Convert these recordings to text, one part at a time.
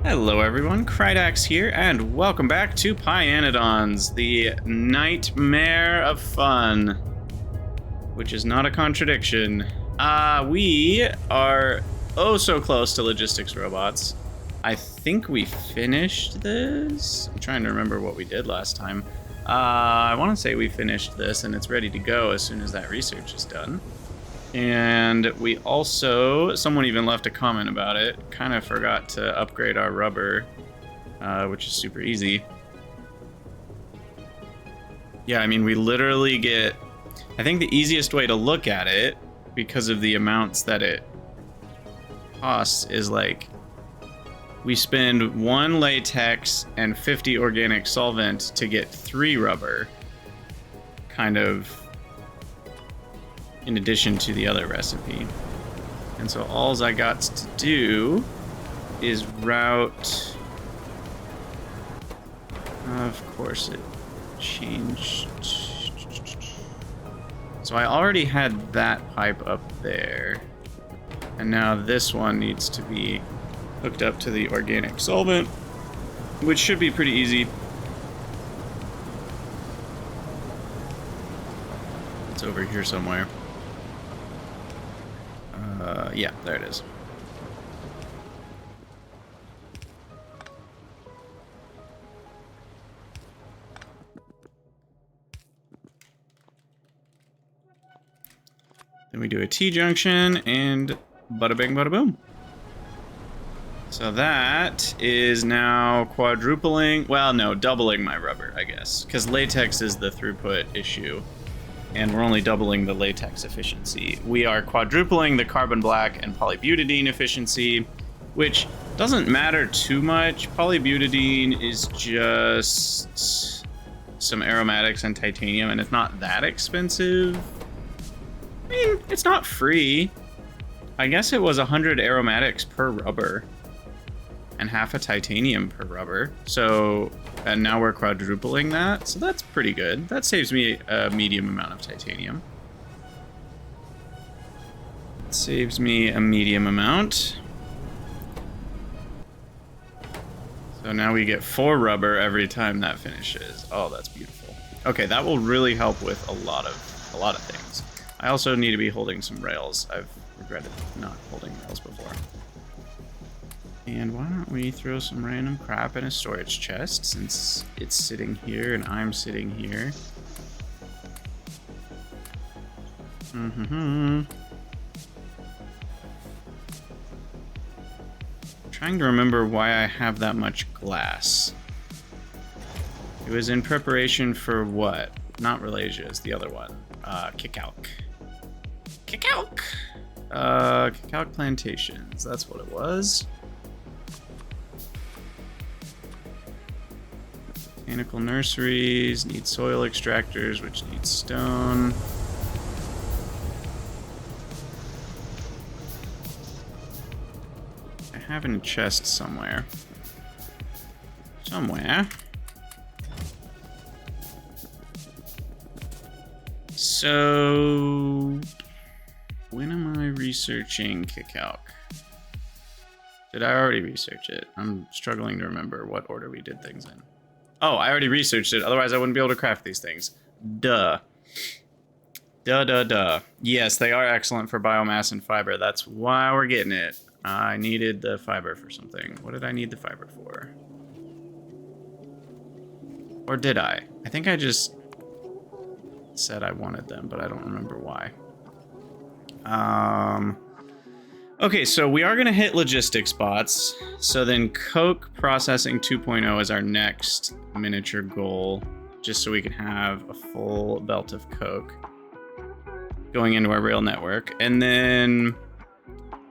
Hello everyone, Krydax here, and welcome back to pYanodon's, the nightmare of fun, which is not a contradiction. We are oh so close to logistics robots. I think we finished this. I'm trying to remember what we did last time. I want to say we finished this and it's ready to go as soon as that research is done. And we also, someone even left a comment about it, kind of forgot to upgrade our rubber, which is super easy. Yeah, I mean, we literally get, I think the easiest way to look at it, because of the amounts that it costs, is like, we spend 1 latex and 50 organic solvent to get 3 rubber, kind of in addition to the other recipe. And so all I got to do is route, of course it changed. So I already had that pipe up there, and now this one needs to be hooked up to the organic solvent, which should be pretty easy. It's over here somewhere. Yeah, there it is. Then we do a T-junction, and bada bing, bada boom. So that is now quadrupling, well, no, doubling my rubber, I guess, because latex is the throughput issue. And we're only doubling the latex efficiency. We are quadrupling the carbon black and polybutadiene efficiency, which doesn't matter too much. Polybutadiene is just some aromatics and titanium, and it's not that expensive. I mean, it's not free. I guess it was 100 aromatics per rubber and half a titanium per rubber. So, and now we're quadrupling that, so that's pretty good. That saves me a medium amount of titanium. It saves me a medium amount. So now we get 4 rubber every time that finishes. Oh, that's beautiful. Okay, that will really help with a lot of things. I also need to be holding some rails. I've regretted not holding rails before. And why don't we throw some random crap in a storage chest, since it's sitting here and I'm sitting here. Trying to remember why I have that much glass. It was in preparation for what? Not Malaysia, it's the other one. Kickal. Kickal! Kickal plantations, that's what it was. Botanical nurseries need soil extractors, which need stone. I have in a chest somewhere. So, when am I researching kickal? Did I already research it? I'm struggling to remember what order we did things in. Oh, I already researched it, otherwise I wouldn't be able to craft these things. Duh. Duh. Yes, they are excellent for biomass and fiber. That's why we're getting it. I needed the fiber for something. What did I need the fiber for? Or did I? I think I just said I wanted them, but I don't remember why. Okay, so we are going to hit logistics bots. So then Coke Processing 2.0 is our next miniature goal, just so we can have a full belt of Coke going into our rail network. And then,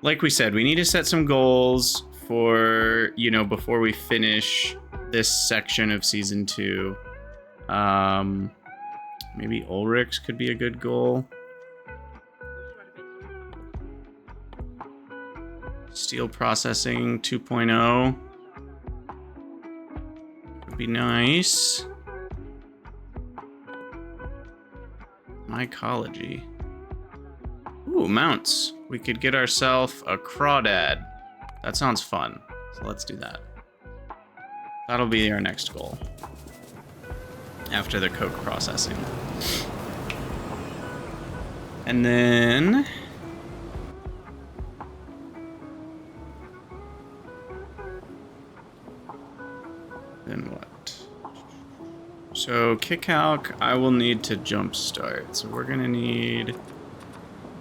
like we said, we need to set some goals for, you know, before we finish this section of Season 2. Maybe Ulrich's could be a good goal. Steel Processing 2.0 would be nice. Mycology. Ooh, mounts. We could get ourselves a crawdad. That sounds fun. So let's do that. That'll be our next goal. After the coke processing. And then... Then what? So, kickal, I will need to jumpstart. So we're gonna need...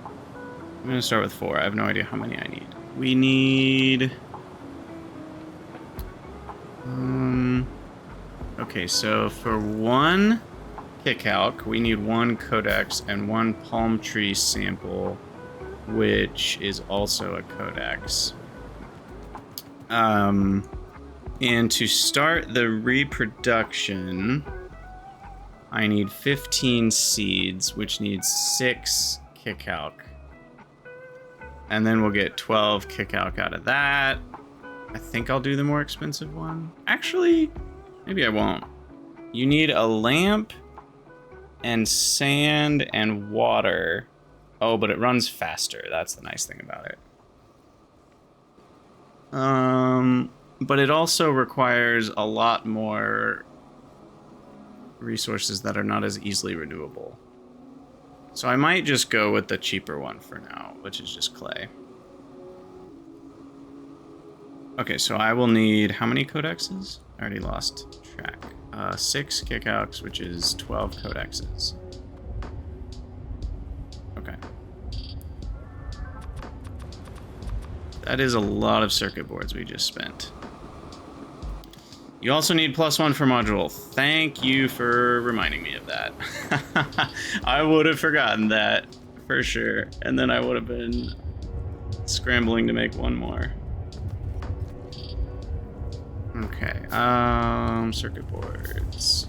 I'm gonna start with 4. I have no idea how many I need. We need... Okay, so for 1 kickal, we need 1 codex and 1 palm tree sample, which is also a codex. And to start the reproduction, I need 15 seeds, which needs 6 kickal. And then we'll get 12 kickal out of that. I think I'll do the more expensive one. Actually, maybe I won't. You need a lamp and sand and water. Oh, but it runs faster. That's the nice thing about it. But it also requires a lot more resources that are not as easily renewable. So I might just go with the cheaper one for now, which is just clay. Okay, so I will need how many codexes? I already lost track. 6 kickouts, which is 12 codexes. Okay. That is a lot of circuit boards we just spent. You also need +1 for module. Thank you for reminding me of that. I would have forgotten that for sure. And then I would have been scrambling to make 1 more. Okay, circuit boards.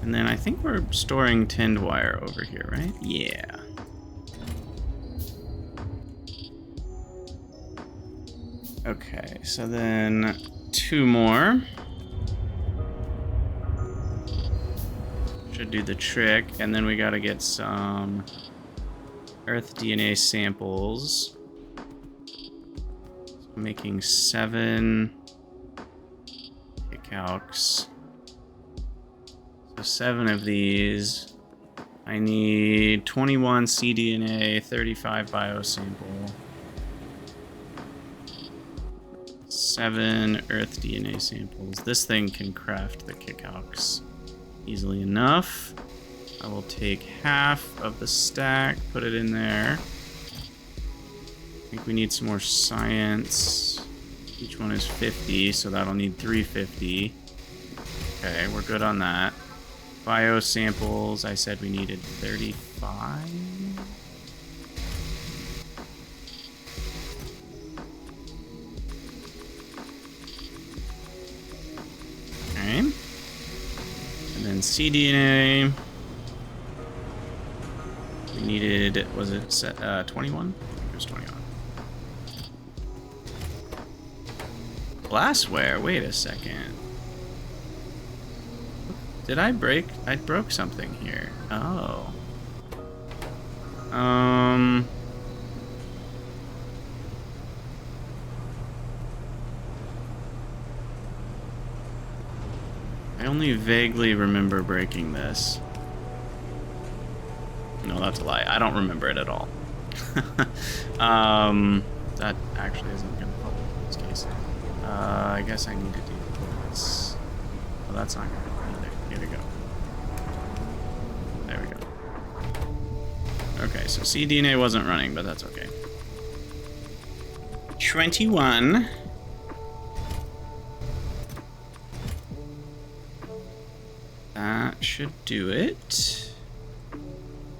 And then I think we're storing tinned wire over here, right? Yeah. Okay, so then 2 more. Should do the trick, and then we gotta get some Earth DNA samples. So making 7 kickouts. So 7 of these. I need 21 cDNA, 35 biosample, 7 Earth DNA samples. This thing can craft the kickouts easily enough. I will take half of the stack, put it in there. I think we need some more science. Each one is 50, so that'll need 350. Okay, we're good on that. Bio samples, I said we needed 35. Okay. And then cDNA. We needed, was it 21? I think it was 21. Glassware, wait a second. Did I break? I broke something here. Oh. I only vaguely remember breaking this. No, that's a lie. I don't remember it at all. That actually isn't gonna help in this case. I guess I need to do this. Well, that's not gonna help either. Here we go. There we go. Okay, so cDNA wasn't running, but that's okay. 21. That should do it.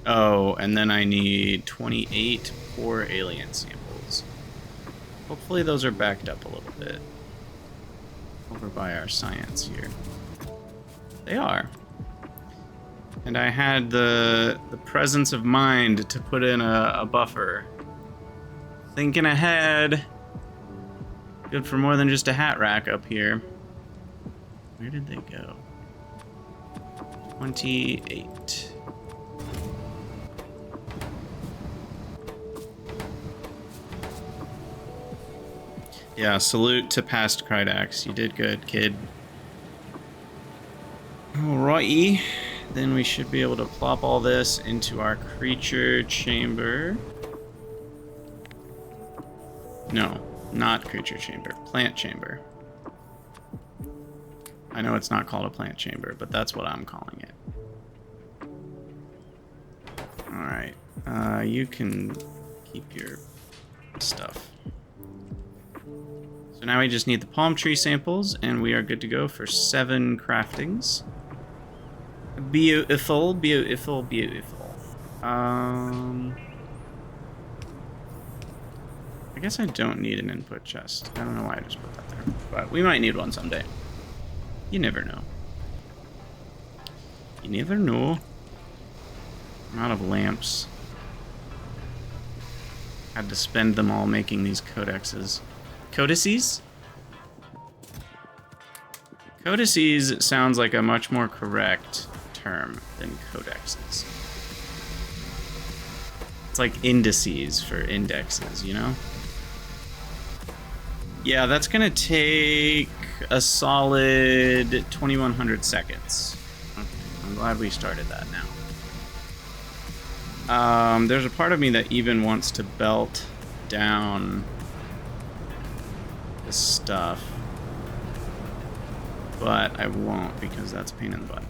Oh, and then I need 28 poor alien samples. Hopefully those are backed up a little bit. Over by our science here. They are. And I had the presence of mind to put in a buffer. Thinking ahead. Good for more than just a hat rack up here. Where did they go? 28. Yeah, salute to past Krydax. You did good, kid. Alrighty. Then we should be able to plop all this into our creature chamber. No, not creature chamber. Plant chamber. I know it's not called a plant chamber, but that's what I'm calling it. Alright. You can keep your stuff. So now we just need the palm tree samples, and we are good to go for 7 craftings. Beautiful, beautiful, beautiful. I guess I don't need an input chest. I don't know why I just put that there, but we might need one someday. You never know. You never know. I'm out of lamps. Had to spend them all making these codexes. Codices? Codices sounds like a much more correct term than codexes. It's like indices for indexes, you know? Yeah, that's gonna take a solid 2100 seconds. Okay, I'm glad we started that now. There's a part of me that even wants to belt down this stuff, but I won't because that's a pain in the butt.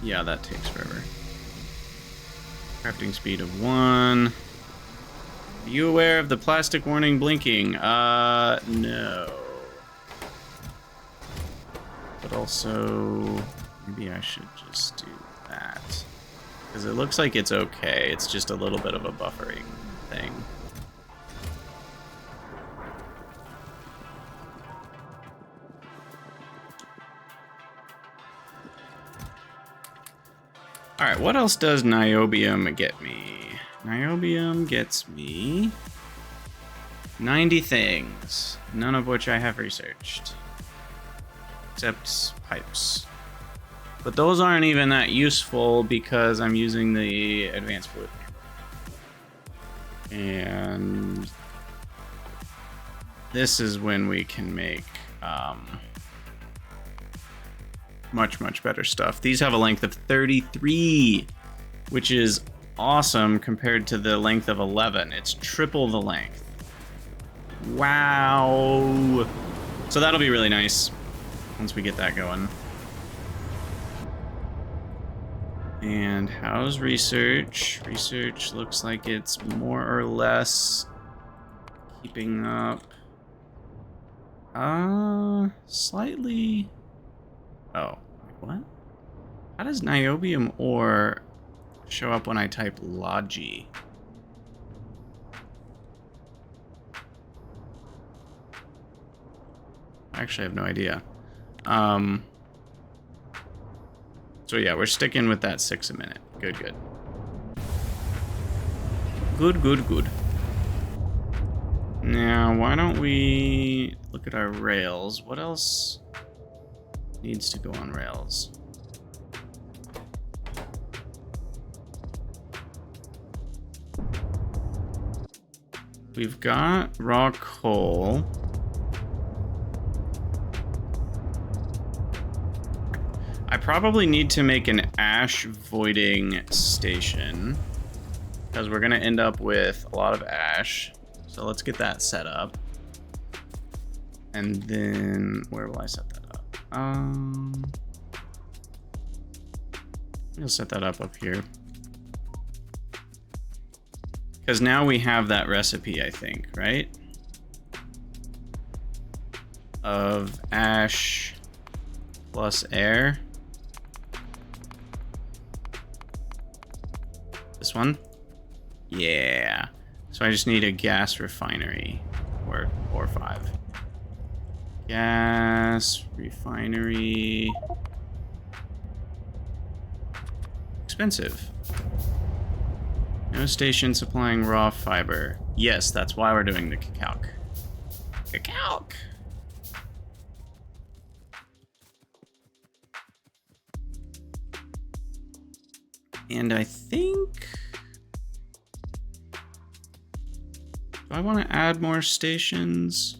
Yeah, that takes forever. Crafting speed of 1. Are you aware of the plastic warning blinking? No. But also, maybe I should just do that. Because it looks like it's okay. It's just a little bit of a buffering thing. Alright, what else does niobium get me? Niobium gets me 90 things, none of which I have researched. Except pipes. But those aren't even that useful because I'm using the advanced fluid chamber. And this is when we can make much, much better stuff. These have a length of 33, which is awesome compared to the length of 11. It's triple the length. Wow. So that'll be really nice once we get that going. And how's research? Research looks like it's more or less keeping up. Slightly. Oh, what? How does niobium ore show up when I type logi? I actually have no idea. So yeah, we're sticking with that 6 a minute. Good, good. Good, good, good. Now, why don't we look at our rails? What else needs to go on rails? We've got raw coal. I probably need to make an ash voiding station because we're gonna end up with a lot of ash. So let's get that set up. And then where will I set that up? I'll set that up here. Because now we have that recipe, I think, right? Of ash plus air. This one? Yeah. So I just need a gas refinery, or 5. Gas refinery. Expensive. No station supplying raw fiber. Yes, that's why we're doing the kickal. Kickal! And I think... do I want to add more stations?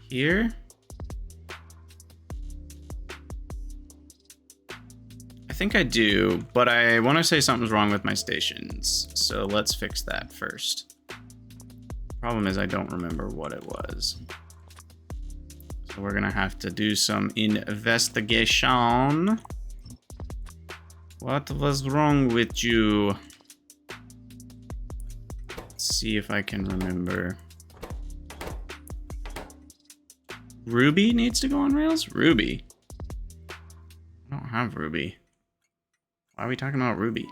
Here? I think I do, but I want to say something's wrong with my stations. So let's fix that first. Problem is I don't remember what it was. So we're gonna have to do some investigation. What was wrong with you? Let's see if I can remember. Ruby needs to go on rails? Ruby? I don't have Ruby. Why are we talking about Ruby?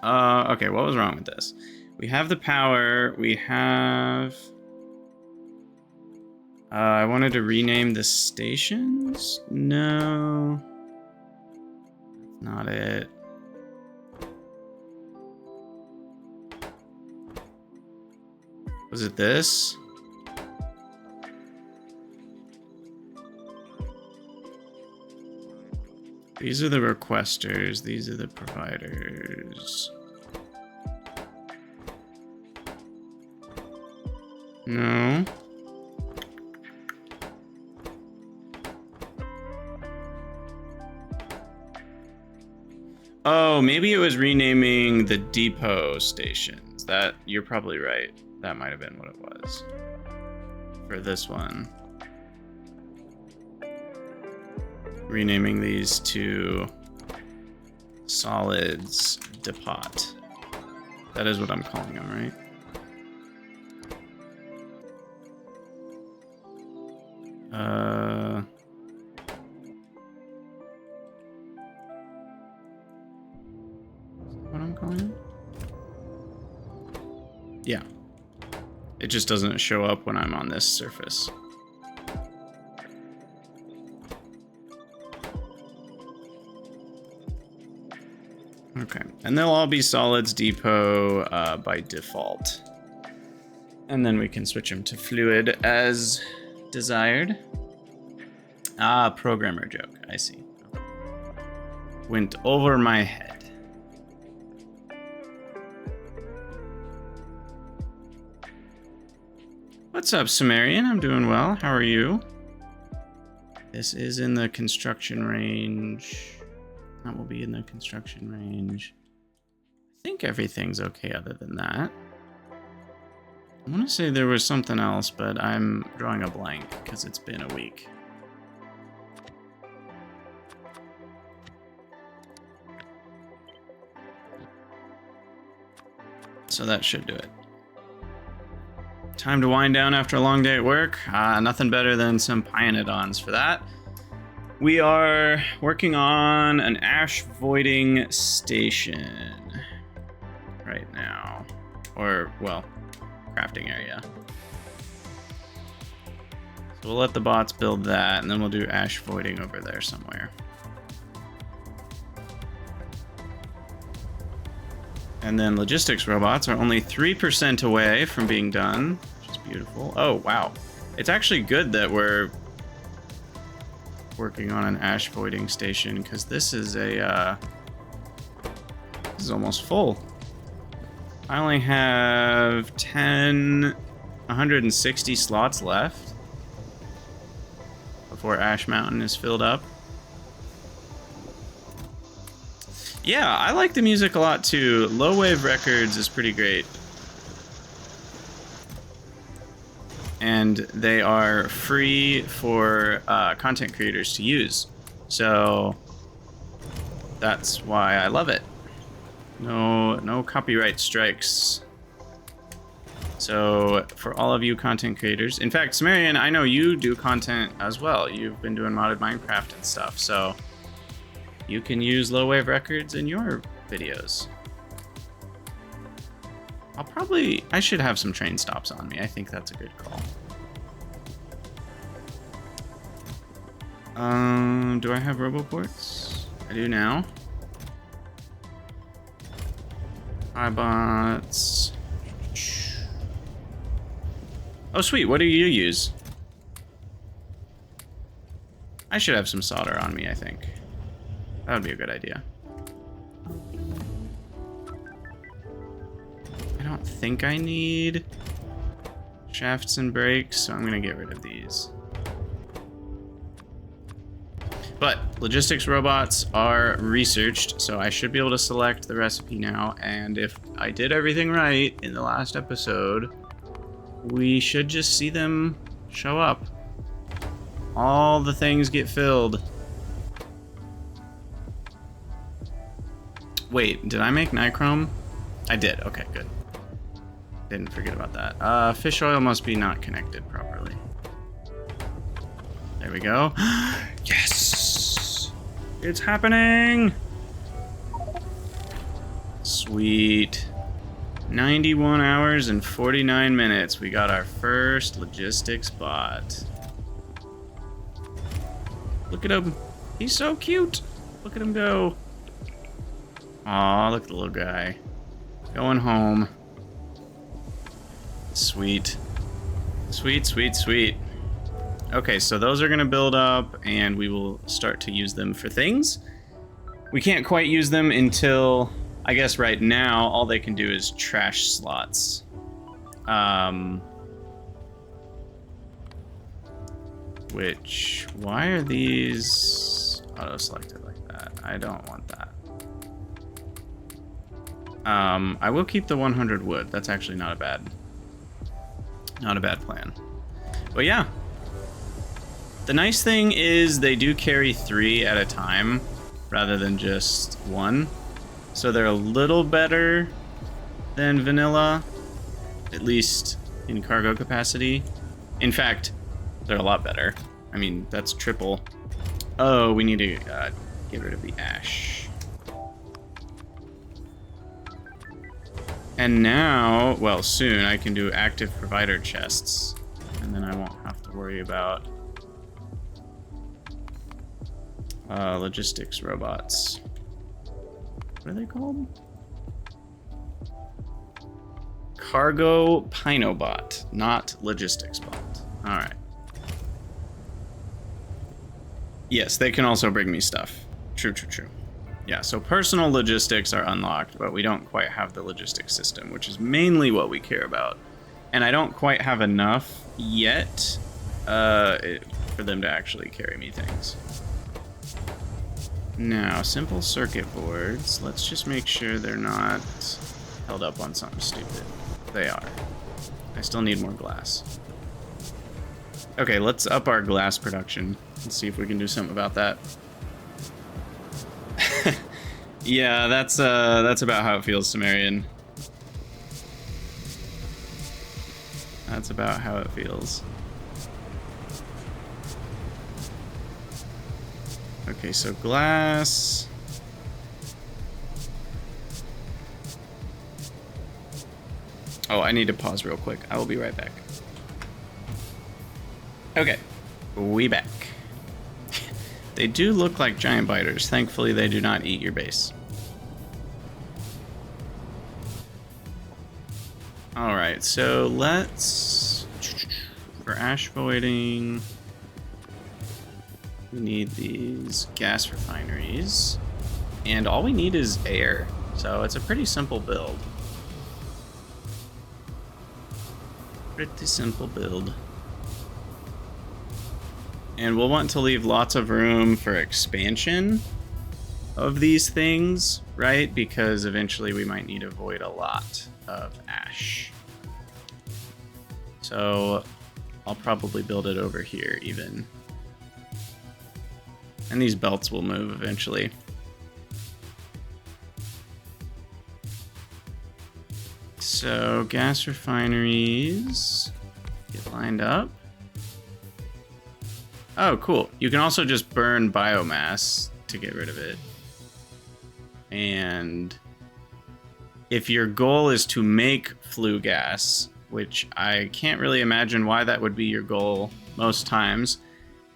Okay, what was wrong with this? We have the power, we have... I wanted to rename the stations? No. Not it. Was it this? These are the requesters, these are the providers. No. Oh, maybe it was renaming the depot stations. That, you're probably right. That might have been what it was. For this one. Renaming these to solids depot. That is what I'm calling them, right? What I'm calling them? Yeah. It just doesn't show up when I'm on this surface. Okay, and they'll all be solids depot by default. And then we can switch them to fluid as desired. Ah, programmer joke, I see. Went over my head. What's up, Sumerian? I'm doing well. How are you? This is in the construction range. That will be in the construction range. I think everything's okay other than that. I want to say there was something else, but I'm drawing a blank because it's been a week. So that should do it. Time to wind down after a long day at work. Nothing better than some pYanodon's for that. We are working on an ash voiding station right now. Or, well, crafting area. So we'll let the bots build that, and then we'll do ash voiding over there somewhere. And then logistics robots are only 3% away from being done, which is beautiful. Oh, wow. It's actually good that we're working on an ash voiding station, because this is a this is almost full. I only have 160 slots left before Ash Mountain is filled up. Yeah, I like the music a lot too. Low Wave Records is pretty great. And they are free for content creators to use. So that's why I love it. No copyright strikes. So for all of you content creators, in fact, Sumerian, I know you do content as well. You've been doing modded Minecraft and stuff, so you can use Low Wave Records in your videos. I should have some train stops on me. I think that's a good call. Do I have roboports? I do now. iBots. Oh, sweet. What do you use? I should have some solder on me, I think. That would be a good idea. I don't think I need shafts and brakes, so I'm going to get rid of these. But logistics robots are researched, so I should be able to select the recipe now. And if I did everything right in the last episode, we should just see them show up. All the things get filled. Wait, did I make nichrome? I did. Okay, good. Didn't forget about that. Fish oil must be not connected properly. There we go. Yes! It's happening! Sweet. 91 hours and 49 minutes. We got our first logistics bot. Look at him. He's so cute. Look at him go. Aw, look at the little guy. Going home. Sweet. Sweet, sweet, sweet. Okay, so those are gonna build up and we will start to use them for things. We can't quite use them until, I guess right now, all they can do is trash slots. Which, why are these auto-selected like that? I don't want that. I will keep the 100 wood. That's actually not a bad plan. But yeah. The nice thing is they do carry 3 at a time rather than just 1. So they're a little better than vanilla, at least in cargo capacity. In fact, they're a lot better. I mean, that's triple. Oh, we need to get rid of the ash. And now, well, soon I can do active provider chests. And then I won't have to worry about logistics robots. What are they called? Cargo Pinobot, not logistics bot. All right. Yes, they can also bring me stuff. True, true, true. Yeah, so personal logistics are unlocked, but we don't quite have the logistics system, which is mainly what we care about. And I don't quite have enough yet for them to actually carry me things. Now, simple circuit boards. Let's just make sure they're not held up on something stupid. They are. I still need more glass. Okay, let's up our glass production and see if we can do something about that. Yeah, that's about how it feels, Sumerian. That's about how it feels. Okay, so glass. Oh, I need to pause real quick. I will be right back. Okay, we back. They do look like giant biters. Thankfully, they do not eat your base. All right, so let's, for ash voiding, we need these gas refineries, and all we need is air. So it's a pretty simple build. Pretty simple build. And we'll want to leave lots of room for expansion of these things, right? Because eventually we might need to void a lot of ash. So I'll probably build it over here even. And these belts will move eventually. So gas refineries get lined up. Oh, cool. You can also just burn biomass to get rid of it. And if your goal is to make flue gas, which I can't really imagine why that would be your goal most times,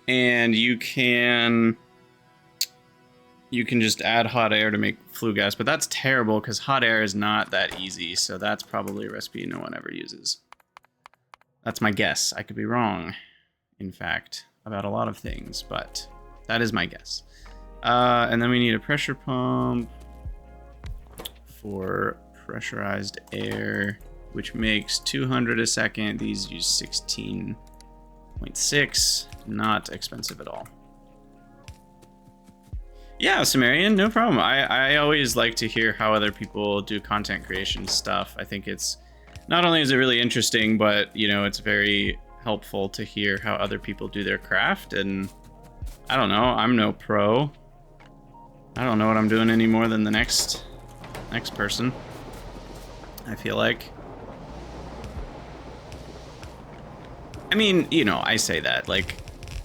and you can just add hot air to make flue gas, but that's terrible because hot air is not that easy, so that's probably a recipe no one ever uses. That's my guess. I could be wrong, in fact, about a lot of things, but that is my guess. And then we need a pressure pump for pressurized air, which makes 200 a second. These use 16.6, not expensive at all. Yeah, Sumerian, no problem. I always like to hear how other people do content creation stuff. I think it's, not only is it really interesting, but, you know, it's very helpful to hear how other people do their craft. And I don't know, I'm no pro. I don't know what I'm doing any more than the next person, I feel like. I mean, you know, I say that, like,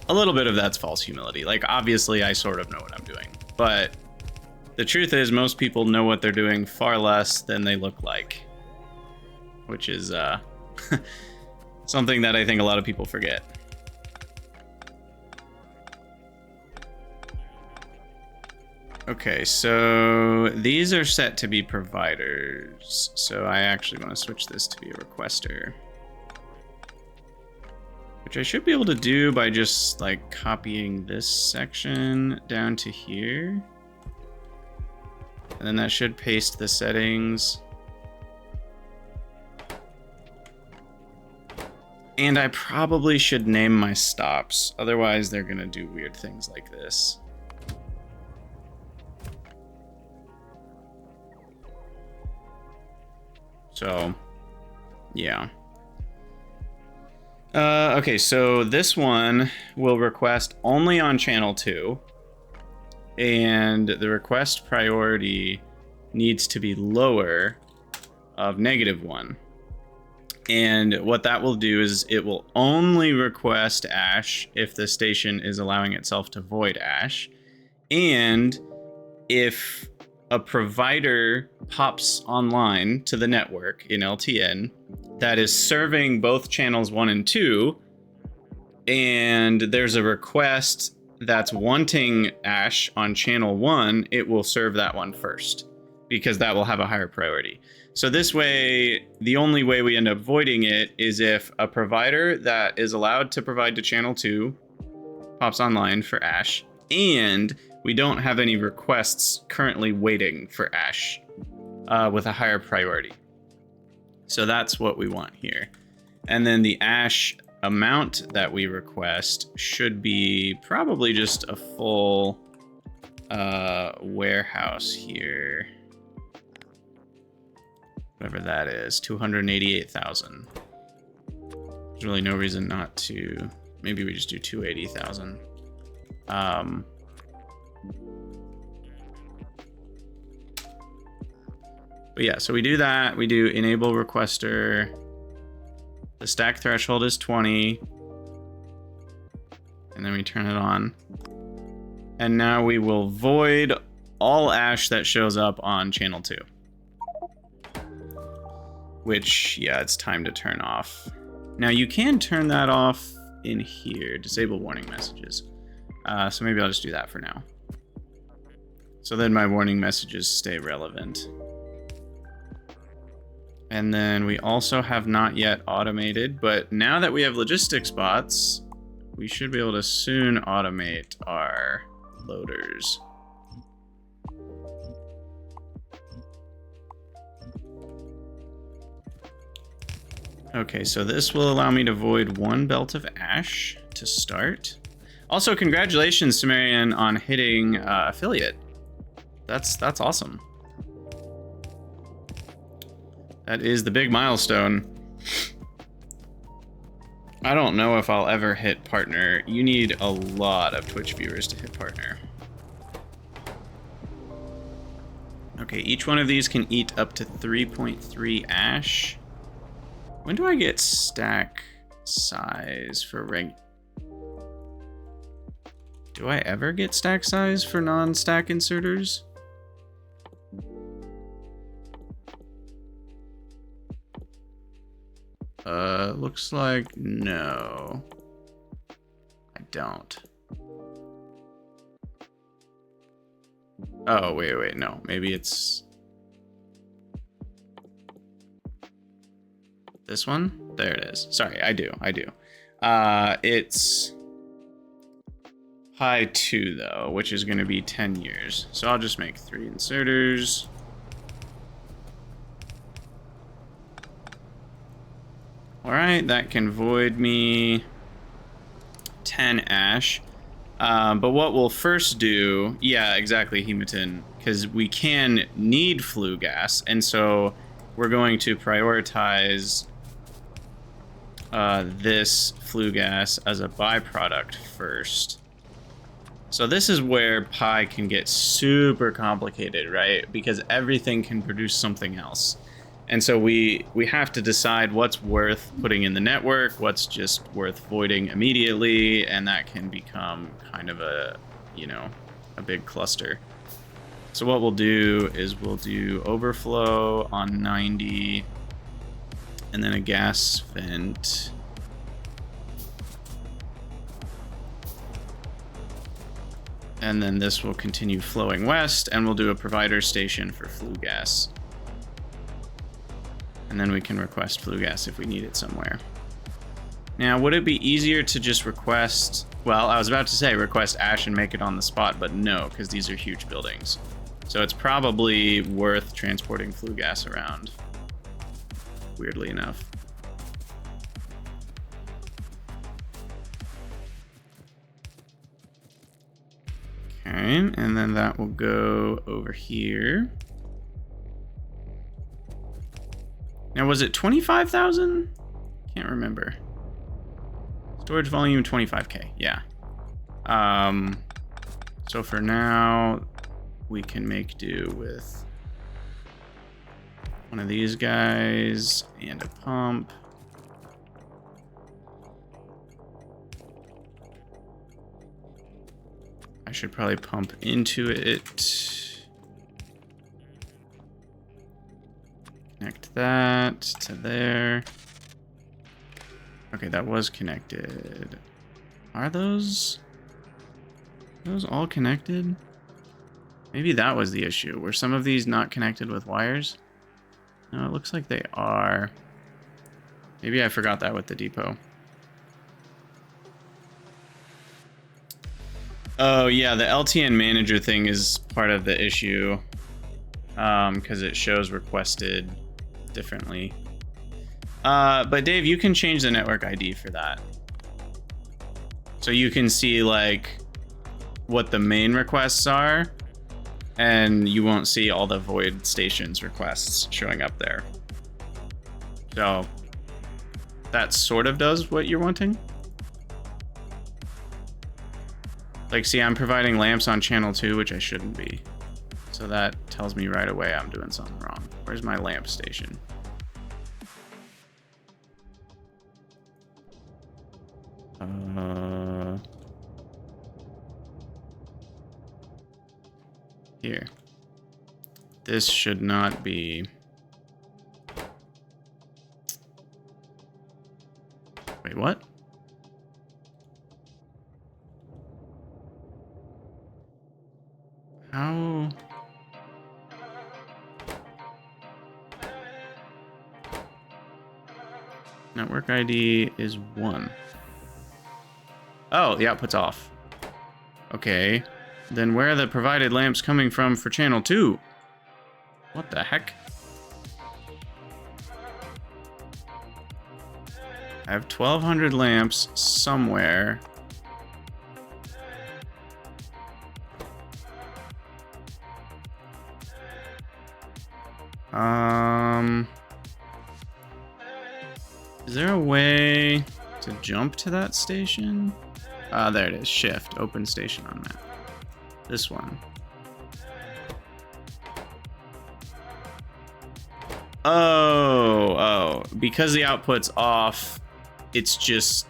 a little bit of that's false humility. Like, obviously, I sort of know what I'm doing. But the truth is, most people know what they're doing far less than they look like. Which is something that I think a lot of people forget. Okay, so these are set to be providers. So I actually want to switch this to be a requester. Which I should be able to do by just like copying this section down to here. And then that should paste the settings. And I probably should name my stops. Otherwise they're gonna do weird things like this. So, yeah. Okay, so this one will request only on channel 2, and the request priority needs to be lower of -1. And what that will do is it will only request ash if the station is allowing itself to void ash, and if a provider pops online to the network in LTN that is serving both channels 1 and 2, and there's a request that's wanting ash on channel 1, it will serve that one first, because that will have a higher priority. So this way, the only way we end up voiding it is if a provider that is allowed to provide to channel 2 pops online for ash, and we don't have any requests currently waiting for ash with a higher priority. So that's what we want here. And then the ash amount that we request should be probably just a full warehouse here. Whatever that is, 288,000. There's really no reason not to. Maybe we just do 280,000. But yeah, so we do that. We do enable requester. The stack threshold is 20. And then we turn it on. And now we will void all ash that shows up on channel 2. Which, yeah, it's time to turn off. Now you can turn that off in here, disable warning messages. So maybe I'll just do that for now. So then my warning messages stay relevant. And then we also have not yet automated, but now that we have logistics bots, we should be able to soon automate our loaders. Okay, so this will allow me to void 1 belt of ash to start. Also, congratulations, Sumerian, on hitting affiliate. That's awesome. That is the big milestone. I don't know if I'll ever hit partner. You need a lot of Twitch viewers to hit partner. Okay, each one of these can eat up to 3.3 ash. When do I get stack size for Do I ever get stack size for non-stack inserters? Looks like no. I don't. Oh, wait, no. Maybe it's this one? There it is. Sorry, I do. It's pi 2, though, which is going to be 10 years. So I'll just make 3 inserters. All right, that can void me 10 ash. But what we'll first do, yeah, exactly, Hematin, because we can need flue gas, and so we're going to prioritize this flue gas as a byproduct first. So this is where pi can get super complicated, right? Because everything can produce something else. And so we have to decide what's worth putting in the network, what's just worth voiding immediately, and that can become kind of a, you know, a big cluster. So what we'll do is we'll do overflow on 90, and then a gas vent. And then this will continue flowing west, and we'll do a provider station for flue gas. And then we can request flue gas if we need it somewhere. Now, would it be easier to just request... Well, I was about to say request ash and make it on the spot, but no, because these are huge buildings. So it's probably worth transporting flue gas around, weirdly enough. Okay, and then that will go over here. Now, was it 25,000? Can't remember. Storage volume 25K, yeah. So for now, we can make do with one of these guys and a pump. I should probably pump into it. Connect that to there. Okay, that was connected. Are those all connected? Maybe that was the issue. Were some of these not connected with wires? No, it looks like they are. Maybe I forgot that with the depot. Oh yeah, the LTN manager thing is part of the issue. Because it shows requested differently. But Dave, you can change the network ID for that. So you can see like what the main requests are, and you won't see all the void stations requests showing up there. So that sort of does what you're wanting. Like, see, I'm providing lamps on channel 2, which I shouldn't be. So that tells me right away I'm doing something wrong. Where's my lamp station? Here. This should not be... Wait, what? How... Network ID is 1. Oh, the output's off. Okay. Then where are the provided lamps coming from for channel 2? What the heck? I have 1,200 lamps somewhere. Is there a way to jump to that station? There it is. Shift. Open station on map. This one. Oh. Because the output's off, it's just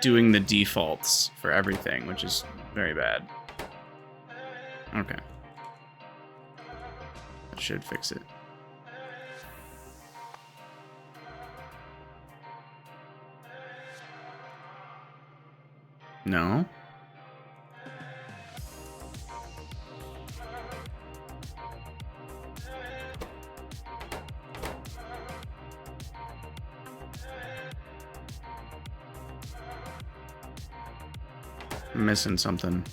doing the defaults for everything, which is very bad. Okay. That should fix it. No. I'm missing something.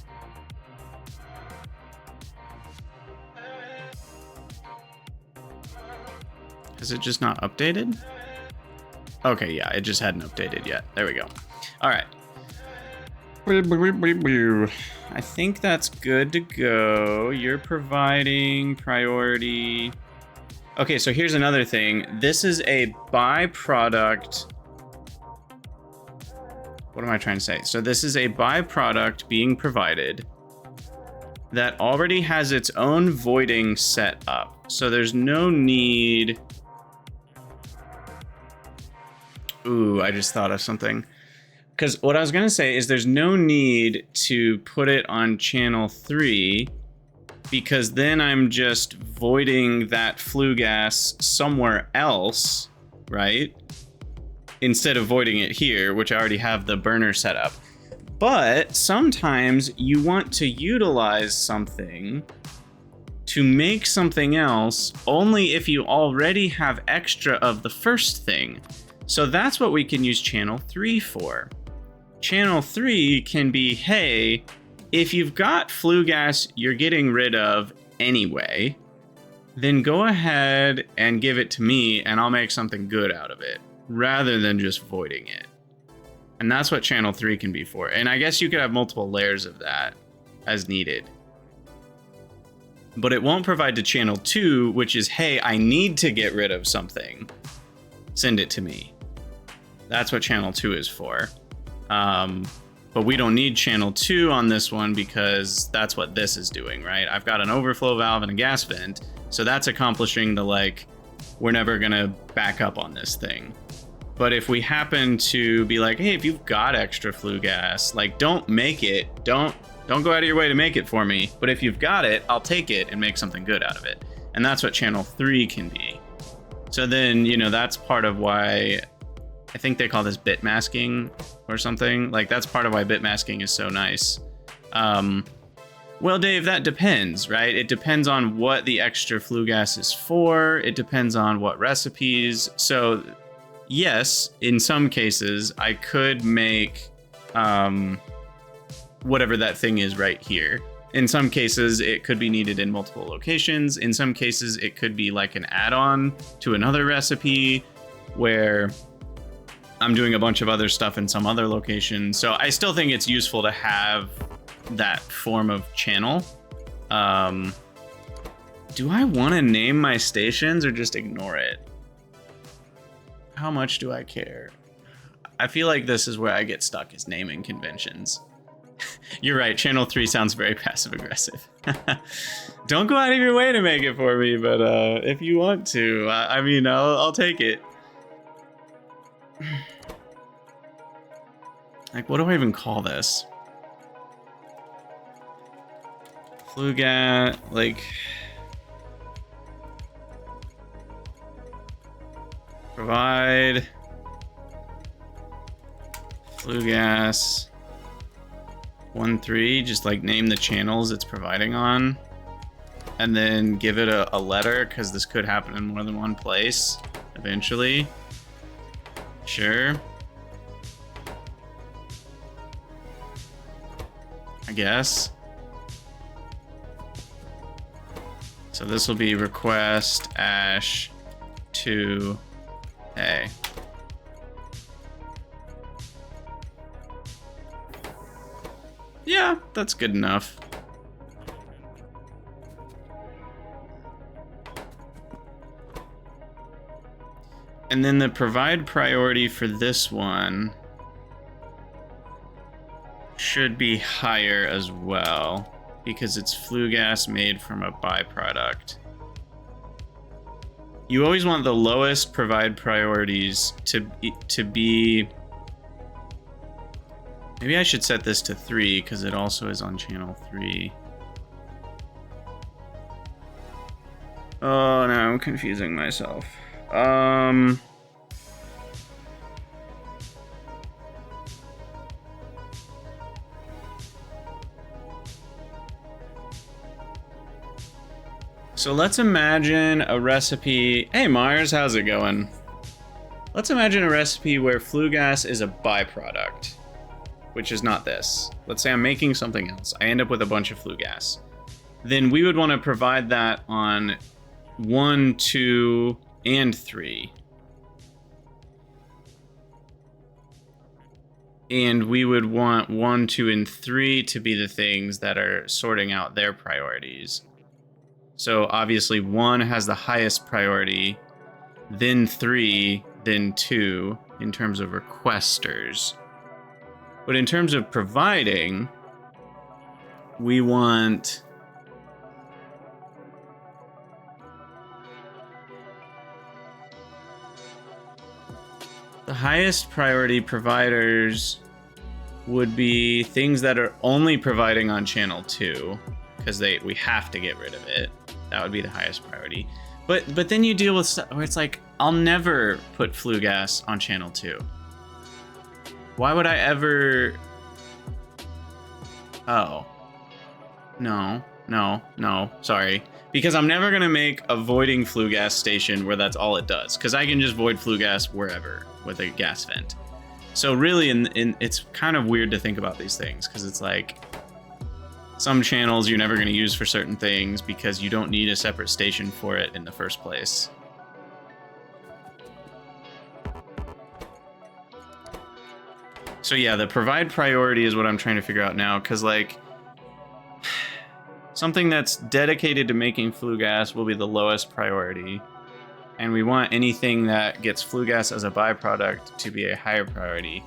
Is it just not updated? Okay, yeah, it just hadn't updated yet. There we go. All right. I think that's good to go. You're providing priority. Okay, so here's another thing. This is a byproduct. What am I trying to say? So this is a byproduct being provided that already has its own voiding set up. So there's no need. Ooh, I just thought of something. Because what I was going to say is there's no need to put it on channel 3 because then I'm just voiding that flue gas somewhere else, right? Instead of voiding it here, which I already have the burner set up. But sometimes you want to utilize something to make something else only if you already have extra of the first thing. So that's what we can use channel 3 for. Channel 3 can be, hey, if you've got flue gas you're getting rid of anyway, then go ahead and give it to me and I'll make something good out of it, rather than just voiding it. And that's what channel 3 can be for. And I guess you could have multiple layers of that as needed. But it won't provide to channel 2, which is, hey, I need to get rid of something. Send it to me. That's what channel 2 is for. But we don't need channel 2 on this one because that's what this is doing, right? I've got an overflow valve and a gas vent. So that's accomplishing the, like, we're never gonna back up on this thing. But if we happen to be like, hey, if you've got extra flue gas, like, don't make it. Don't go out of your way to make it for me. But if you've got it, I'll take it and make something good out of it. And that's what channel 3 can be. So then, you know, that's part of why I think they call this bit masking or something. Like, that's part of why bit masking is so nice. Well, Dave, that depends, right? It depends on what the extra flue gas is for. It depends on what recipes. So yes, in some cases, I could make whatever that thing is right here. In some cases, it could be needed in multiple locations. In some cases, it could be like an add-on to another recipe where I'm doing a bunch of other stuff in some other location. So I still think it's useful to have that form of channel. Do I want to name my stations or just ignore it? How much do I care? I feel like this is where I get stuck, is naming conventions. You're right, channel 3 sounds very passive aggressive. Don't go out of your way to make it for me, but if you want to, I mean, I'll take it. Like, what do I even call this? Flue gas, like... Provide... Flue gas... 1-3, just like name the channels it's providing on. And then give it a letter, because this could happen in more than one place, eventually. Sure. I guess. So this will be request ash to A. Yeah, that's good enough. And then the provide priority for this one should be higher as well, because it's flue gas made from a byproduct. You always want the lowest provide priorities to be... Maybe I should set this to 3, because it also is on channel 3. Oh, no, I'm confusing myself. So let's imagine a recipe. Hey Mars, how's it going? Let's imagine a recipe where flue gas is a byproduct. which is not this. Let's say I'm making something else. I end up with a bunch of flue gas. Then we would want to provide that on 1, 2, and 3. And we would want 1, 2, and 3 to be the things that are sorting out their priorities. So obviously 1 has the highest priority, then 3, then 2 in terms of requesters. But in terms of providing, we want the highest priority providers would be things that are only providing on channel 2, because we have to get rid of it. That would be the highest priority. But then you deal with stuff where it's like, I'll never put flue gas on channel 2. Why would I ever? Oh. No, sorry. Because I'm never gonna make a voiding flue gas station where that's all it does. Because I can just void flue gas wherever with a gas vent. So really, it's kind of weird to think about these things, because it's like some channels you're never going to use for certain things because you don't need a separate station for it in the first place. So yeah, the provide priority is what I'm trying to figure out now, because like something that's dedicated to making flue gas will be the lowest priority. And we want anything that gets flue gas as a byproduct to be a higher priority.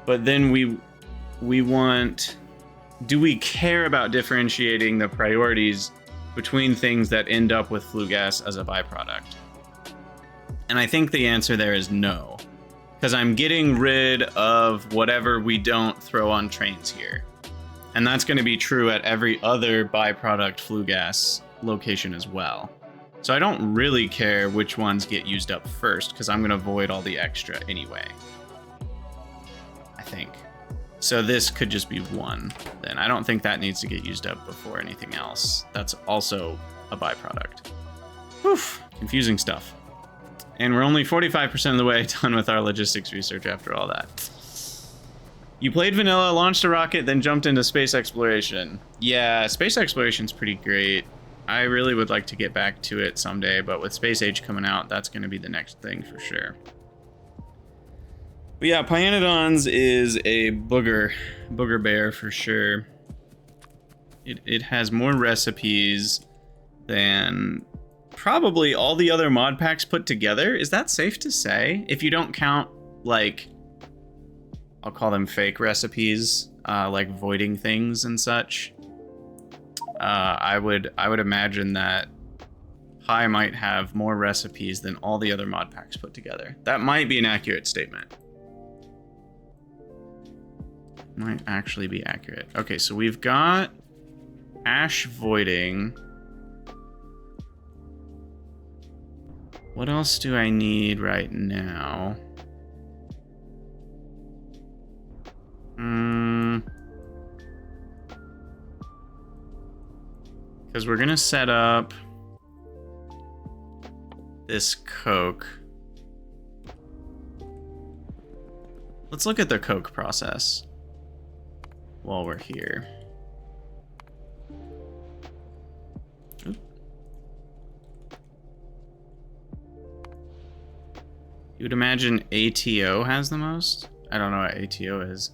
But then we want, do we care about differentiating the priorities between things that end up with flue gas as a byproduct? And I think the answer there is no, because I'm getting rid of whatever we don't throw on trains here. And that's going to be true at every other byproduct flue gas location as well. So I don't really care which ones get used up first, because I'm going to void all the extra anyway. I think. So this could just be 1. Then I don't think that needs to get used up before anything else. That's also a byproduct. Whew, confusing stuff. And we're only 45% of the way done with our logistics research after all that. You played vanilla, launched a rocket, then jumped into space exploration. Yeah, space exploration's pretty great. I really would like to get back to it someday, but with Space Age coming out, that's going to be the next thing for sure. But yeah, pYanodon's is a booger bear for sure. It has more recipes than probably all the other mod packs put together. Is that safe to say? If you don't count, like, I'll call them fake recipes, like voiding things and such. I would imagine that Pi might have more recipes than all the other mod packs put together. That might be an accurate statement. Might actually be accurate. Okay, so we've got ash voiding. What else do I need right now? Because we're gonna set up this coke. Let's look at the coke process while we're here. Oop. You would imagine ATO has the most? I don't know what ATO is.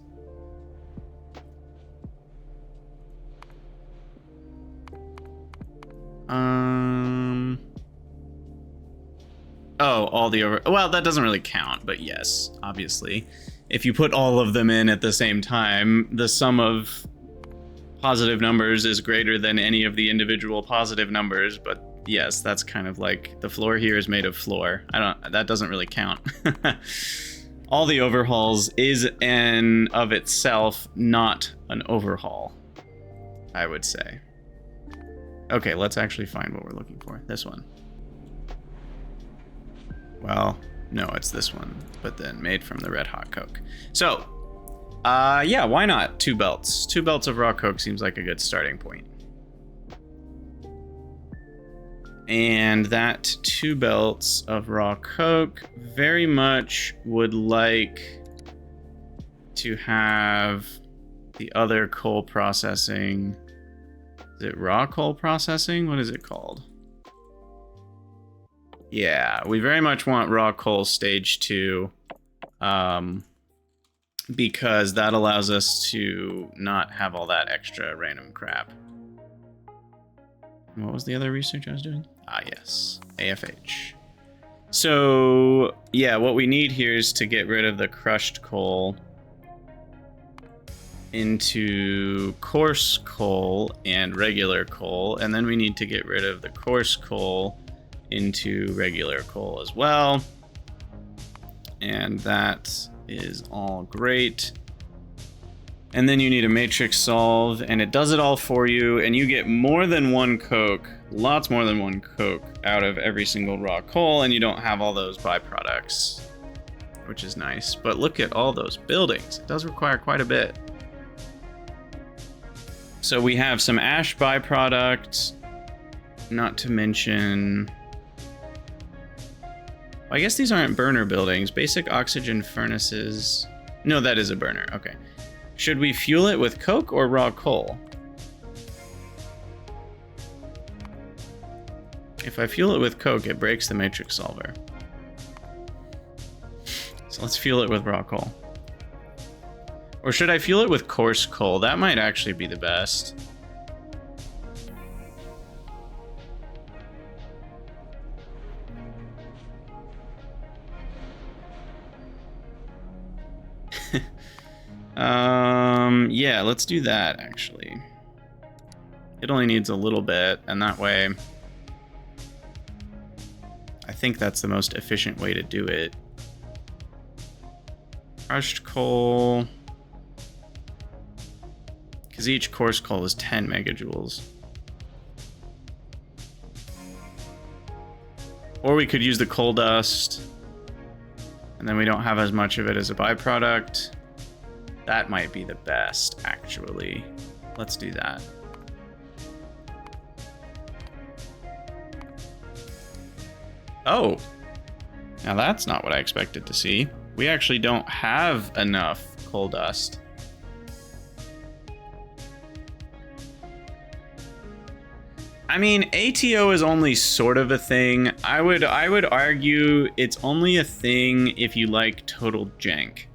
Oh, all the well, that doesn't really count, but yes, obviously. If you put all of them in at the same time, the sum of positive numbers is greater than any of the individual positive numbers, but yes, that's kind of like the floor here is made of floor. That doesn't really count. All the overhauls is in of itself not an overhaul, I would say. Okay, let's actually find what we're looking for. This one. Well, no, it's this one, but then made from the red hot coke. So, yeah, why not 2 belts? 2 belts of raw coke seems like a good starting point. And that 2 belts of raw coke very much would like to have the other coal processing. Is it raw coal processing? What is it called? Yeah, we very much want raw coal stage 2. Because that allows us to not have all that extra random crap. And what was the other research I was doing? Ah, yes, AFH. So, yeah, what we need here is to get rid of the crushed coal into coarse coal and regular coal, and then we need to get rid of the coarse coal into regular coal as well. And that is all great. And then you need a matrix solve, and it does it all for you, and you get more than one coke, lots more than one coke out of every single raw coal, and you don't have all those byproducts, which is nice. But look at all those buildings. It does require quite a bit. So we have some ash byproduct, not to mention... I guess these aren't burner buildings. Basic oxygen furnaces. No, that is a burner. Okay. Should we fuel it with coke or raw coal? If I fuel it with coke, it breaks the matrix solver. So let's fuel it with raw coal. Or should I fuel it with coarse coal? That might actually be the best. Yeah, let's do that, actually. It only needs a little bit, and that way... I think that's the most efficient way to do it. Crushed coal... Because each coarse coal is 10 megajoules. Or we could use the coal dust, and then we don't have as much of it as a byproduct. That might be the best, actually. Let's do that. Oh, now that's not what I expected to see. We actually don't have enough coal dust. I mean, ATO is only sort of a thing. I would argue it's only a thing if you like total jank.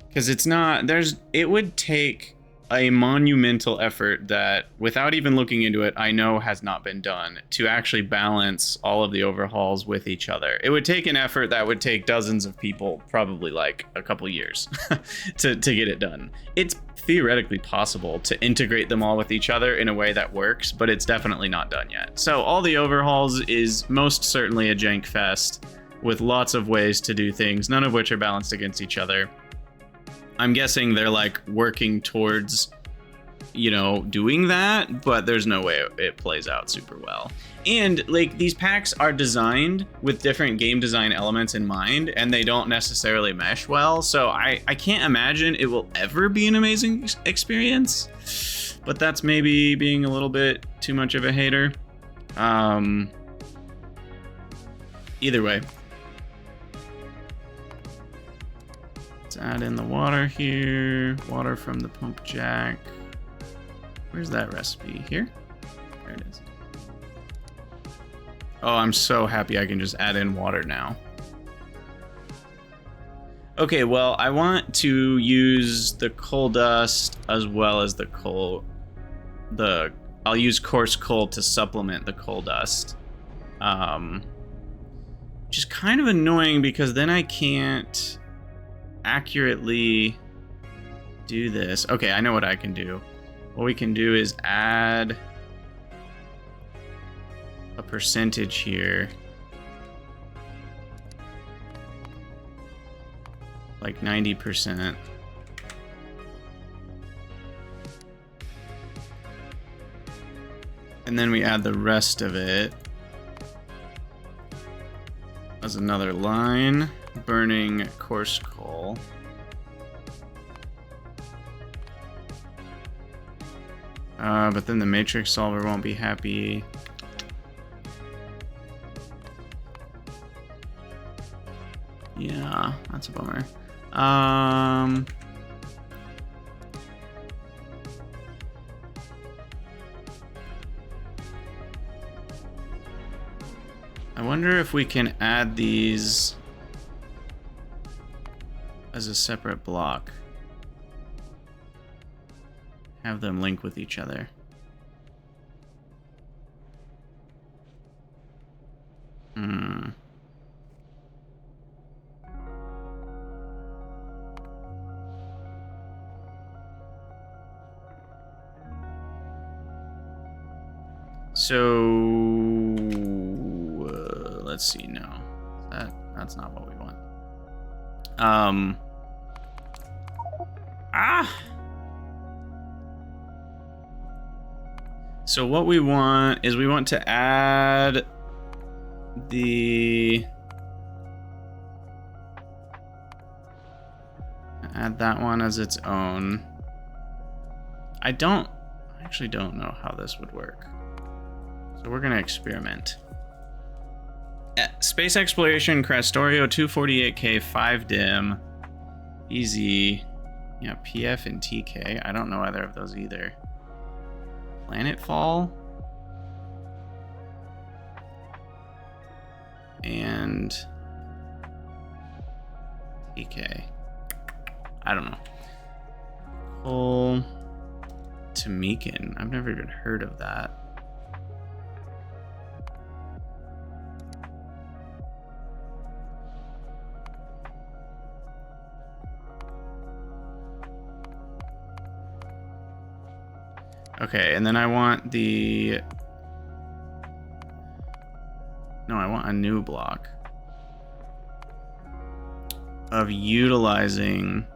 Because it's not, it would take a monumental effort that, without even looking into it, I know has not been done to actually balance all of the overhauls with each other. It would take an effort that would take dozens of people, probably like a couple years, to get it done. It's theoretically possible to integrate them all with each other in a way that works, but it's definitely not done yet. So all the overhauls is most certainly a jank fest with lots of ways to do things, none of which are balanced against each other. I'm guessing they're like working towards, you know, doing that, but there's no way it plays out super well. And like these packs are designed with different game design elements in mind, and they don't necessarily mesh well. So I can't imagine it will ever be an amazing experience, but that's maybe being a little bit too much of a hater. Either way. Let's add in the water here. Water from the pump jack. Where's that recipe? Here? There it is. Oh, I'm so happy I can just add in water now. Okay, well, I want to use the coal dust as well as the coal. I'll use coarse coal to supplement the coal dust. Which is kind of annoying because then I can't accurately do this. Okay, I know what I can do. What we can do is add a percentage here, like 90%. And then we add the rest of it as another line. Burning coarse coal. But then the matrix solver won't be happy. Yeah, that's a bummer. I wonder if we can add these as a separate block. Have them link with each other. So let's see. No, that's not what we want. So what we want is we want to add that one as its own. I actually don't know how this would work. So we're gonna experiment. Space exploration, Factorio 248K, 5 dim, easy. Yeah, PF and TK. I don't know either of those either. Planetfall and TK. I don't know. Cole Tamikin. I've never even heard of that. Okay, and then I want I want a new block of utilizing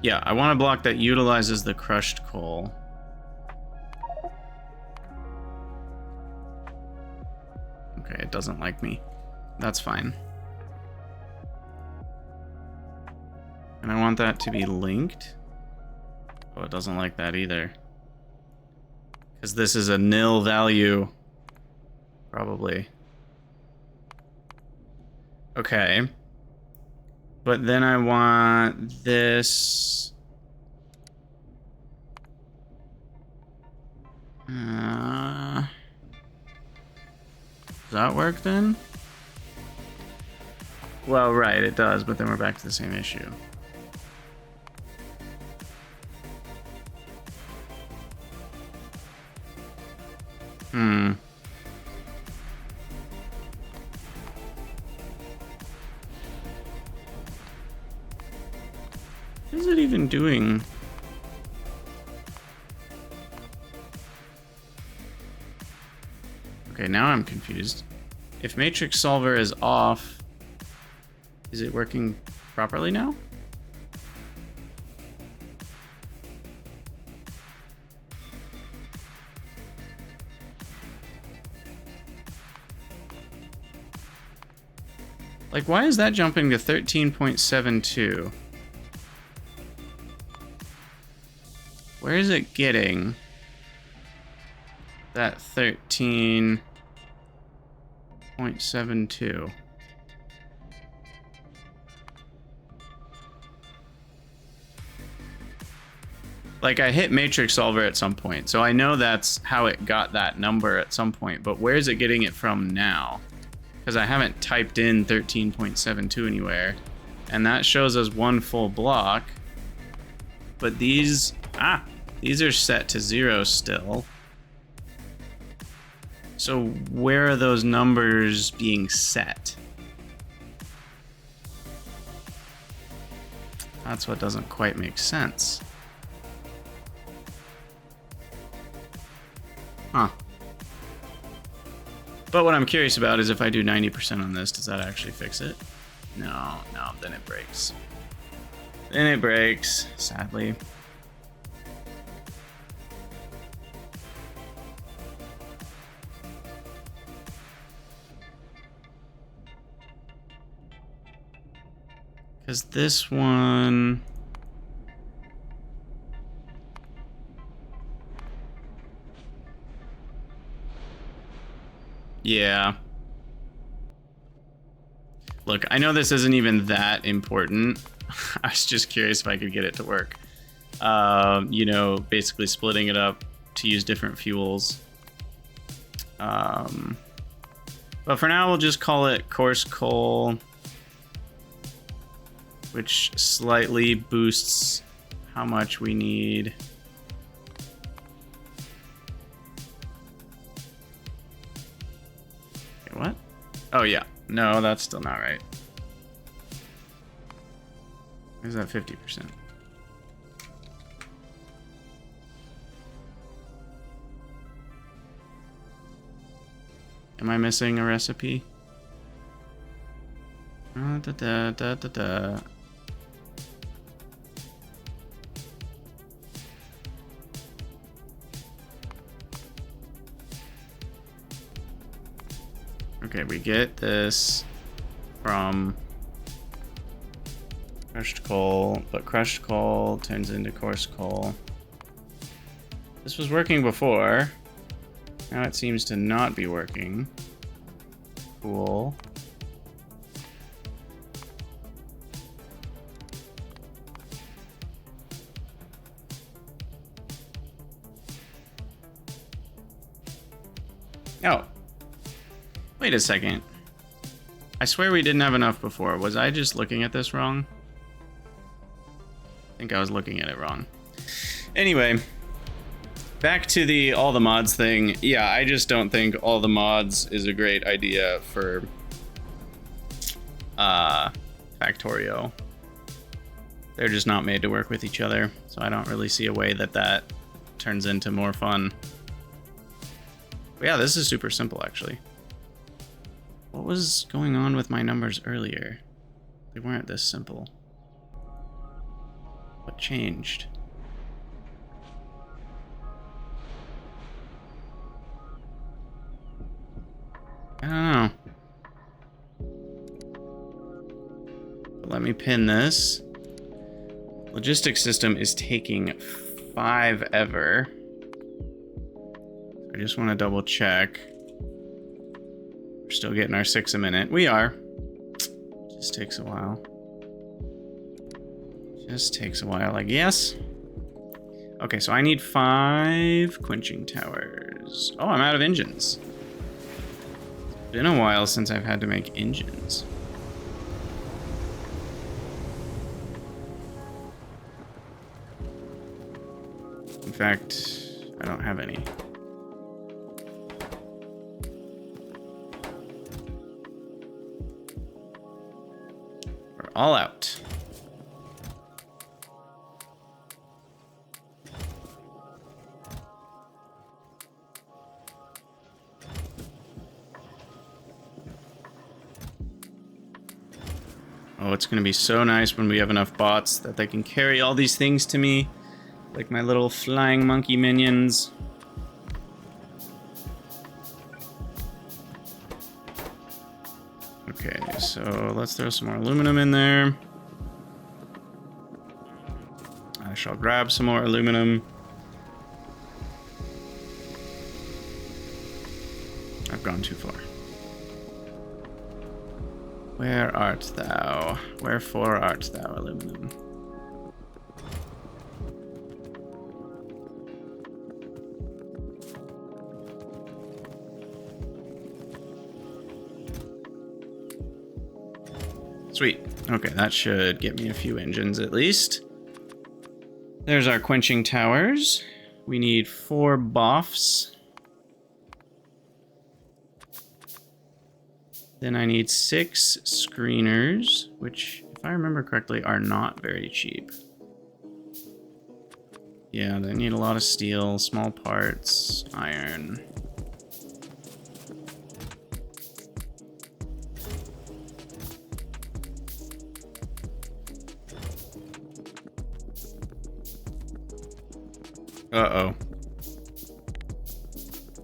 Yeah, I want a block that utilizes the crushed coal. Okay, it doesn't like me. That's fine. And I want that to be linked. Oh, it doesn't like that either. Because this is a nil value. Probably. Okay. But then I want this. Does that work then? Well, right, it does, but then we're back to the same issue. What is it even doing? Okay, now I'm confused. If matrix solver is off, is it working properly now? Like, why is that jumping to 13.72? Where is it getting that 13.72? Like, I hit matrix solver at some point, so I know that's how it got that number at some point, but where is it getting it from now? Because I haven't typed in 13.72 anywhere, and that shows us one full block, but these are set to 0 still. So where are those numbers being set? That's what doesn't quite make sense. Huh. But what I'm curious about is if I do 90% on this, does that actually fix it? No, then it breaks. Then it breaks, sadly. Because this one... Yeah. Look, I know this isn't even that important. I was just curious if I could get it to work. You know, basically splitting it up to use different fuels. But for now, we'll just call it coarse coal, which slightly boosts how much we need. Okay, what? Oh, yeah. No, that's still not right. Is that 50%? Am I missing a recipe? Okay, we get this from crushed coal, but crushed coal turns into coarse coal. This was working before. Now it seems to not be working. Cool. Oh. Wait a second. I swear we didn't have enough before. Was I just looking at this wrong? I think I was looking at it wrong. Anyway, back to the all the mods thing. Yeah, I just don't think all the mods is a great idea for Factorio. They're just not made to work with each other, so I don't really see a way that that turns into more fun. But yeah, this is super simple actually. What was going on with my numbers earlier? They weren't this simple. What changed? I don't know. But let me pin this. Logistics system is taking 5 ever. I just want to double check. We're still getting our 6 a minute. We are. Just takes a while. Just takes a while, I guess. Okay, so I need 5 quenching towers. Oh, I'm out of engines. It's been a while since I've had to make engines. In fact, I don't have any. We're all out. Oh, it's gonna be so nice when we have enough bots that they can carry all these things to me. Like my little flying monkey minions. Okay, so let's throw some more aluminum in there. I shall grab some more aluminum. I've gone too far. Where art thou? Wherefore art thou, aluminum? Sweet. Okay, that should get me a few engines at least. There's our quenching towers. We need 4 boffs. Then I need 6 screeners, which, if I remember correctly, are not very cheap. Yeah, they need a lot of steel, small parts, iron. Uh-oh.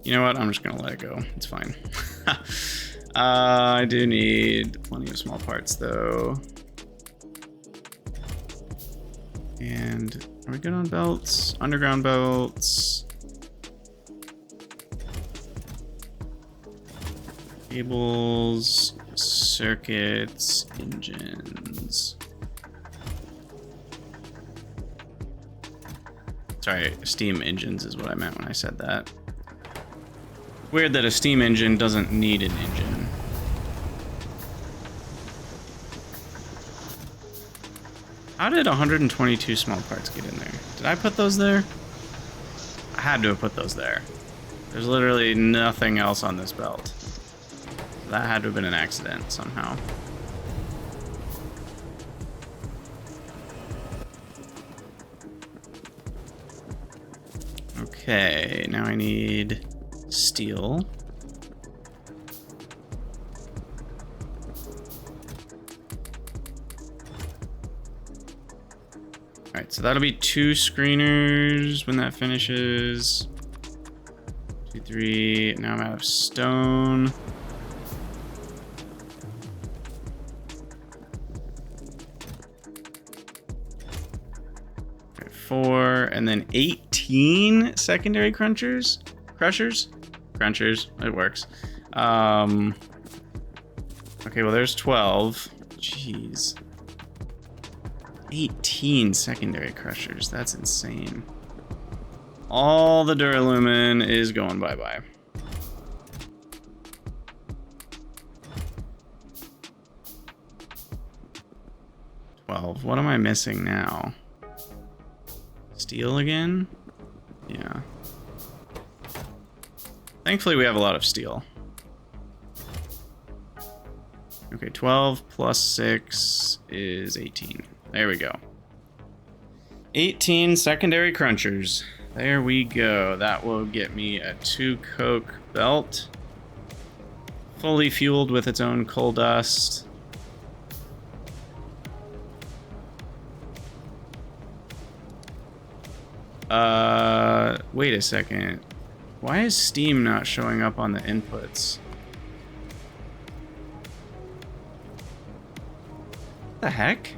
You know what? I'm just gonna let it go. It's fine. I do need plenty of small parts, though. And are we good on belts? Underground belts. Cables, circuits, engines. Sorry, steam engines is what I meant when I said that. Weird that a steam engine doesn't need an engine. How did 122 small parts get in there? Did I put those there? I had to have put those there. There's literally nothing else on this belt. That had to have been an accident somehow. Okay, now I need steel. Alright, so that'll be 2 screeners when that finishes. 2, 3. Now I'm out of stone. Right, 4, and then 18 secondary crushers. It works. Okay, well there's 12. Jeez. 18 secondary crushers. That's insane. All the duralumin is going bye-bye. What am I missing now? Steel again? Yeah. Thankfully, we have a lot of steel. Okay, 12 plus 6 is 18. There we go. 18 secondary crunchers. There we go. That will get me a 2 coke belt. Fully fueled with its own coal dust. Wait a second. Why is Steam not showing up on the inputs? What the heck?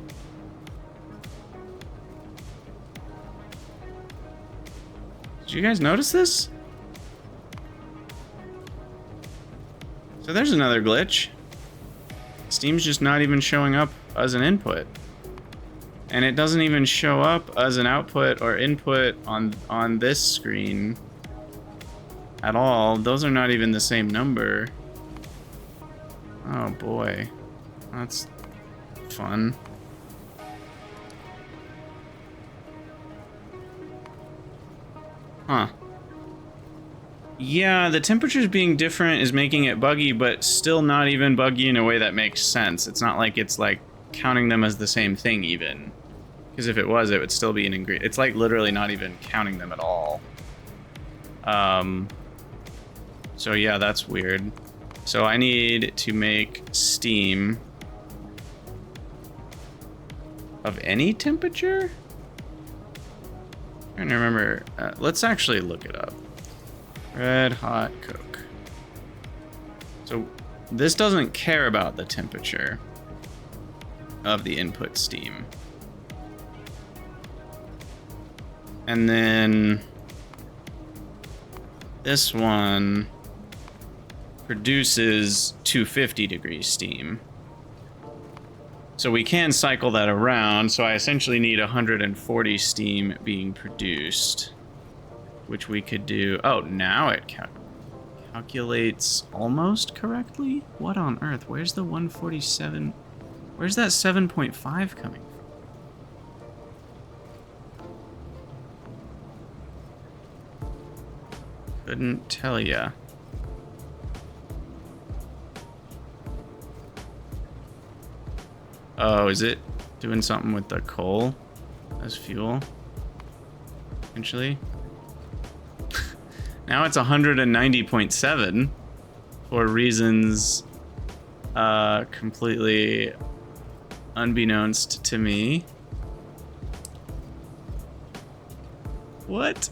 Did you guys notice this? So there's another glitch. Steam's just not even showing up as an input. And it doesn't even show up as an output or input on this screen at all. Those are not even the same number. Oh boy. That's fun. Huh. Yeah, the temperatures being different is making it buggy, but still not even buggy in a way that makes sense. It's not like it's like counting them as the same thing even. Because if it was, it would still be an ingredient. It's like literally not even counting them at all. So yeah, that's weird. So I need to make steam of any temperature? I'm trying to remember. Let's actually look it up. Red hot coke. So this doesn't care about the temperature of the input steam. And then this one produces 250 degrees steam. So we can cycle that around. So I essentially need 140 steam being produced, which we could do. Oh, now it calculates almost correctly? What on earth? Where's the 147? Where's that 7.5 coming from? Couldn't tell ya. Oh, is it doing something with the coal as fuel? Potentially. Now it's 190.7 for reasons completely unbeknownst to me. What?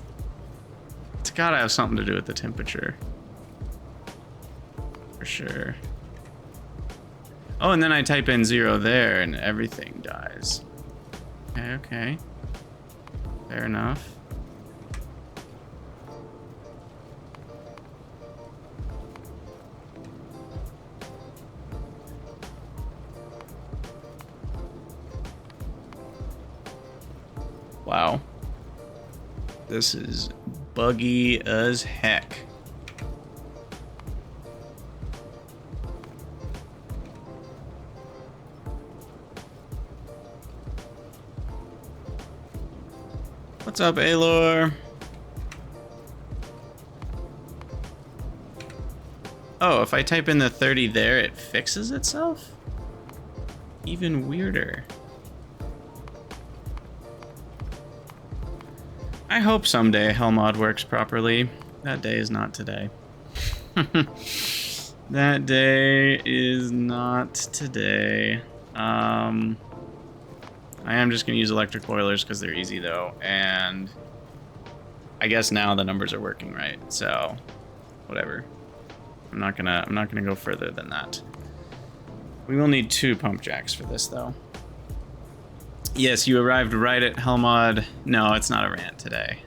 It's gotta have something to do with the temperature. For sure. Oh, and then I type in 0 there and everything dies. Okay, okay. Fair enough. Wow. This is buggy as heck. What's up, Alor? Oh, if I type in the 30 there, it fixes itself? Even weirder. I hope someday Hellmod works properly. That day is not today. That day is not today. I am just gonna use electric boilers because they're easy though, and I guess now the numbers are working right, so whatever. I'm not gonna go further than that. We will need 2 pump jacks for this though. Yes, you arrived right at Hellmod. No, it's not a rant today.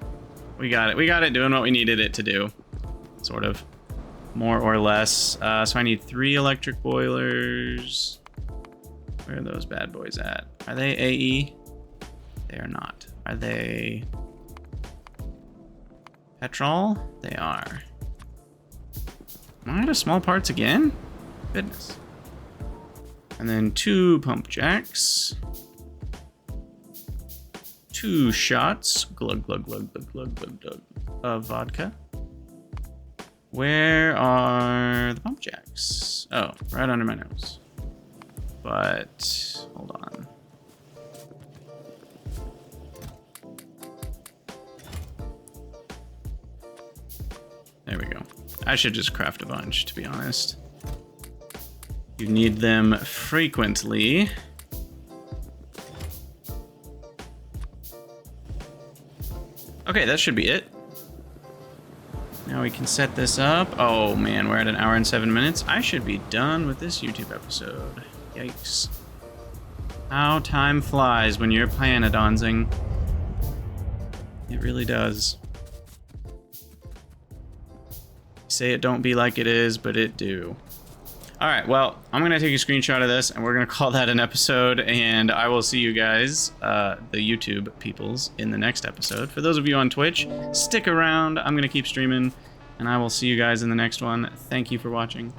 We got it. We got it doing what we needed it to do. Sort of. More or less. So I need 3 electric boilers. Where are those bad boys at? Are they AE? They are not. Are they petrol? They are. Am I out of small parts again? Goodness. And then 2 pump jacks. 2 shots. Glug, glug, glug, glug, glug, glug, glug. Of vodka. Where are the pump jacks? Oh, right under my nose. But hold on. There we go. I should just craft a bunch, to be honest. You need them frequently. Okay, that should be it. Now we can set this up. Oh man, we're at 1 hour and 7 minutes. I should be done with this YouTube episode. Yikes. How time flies when you're pYanodon'sing. It really does. Say it don't be like it is, but it do. Alright, well, I'm gonna take a screenshot of this and we're gonna call that an episode, and I will see you guys, the YouTube peoples, in the next episode. For those of you on Twitch, stick around. I'm gonna keep streaming, and I will see you guys in the next one. Thank you for watching.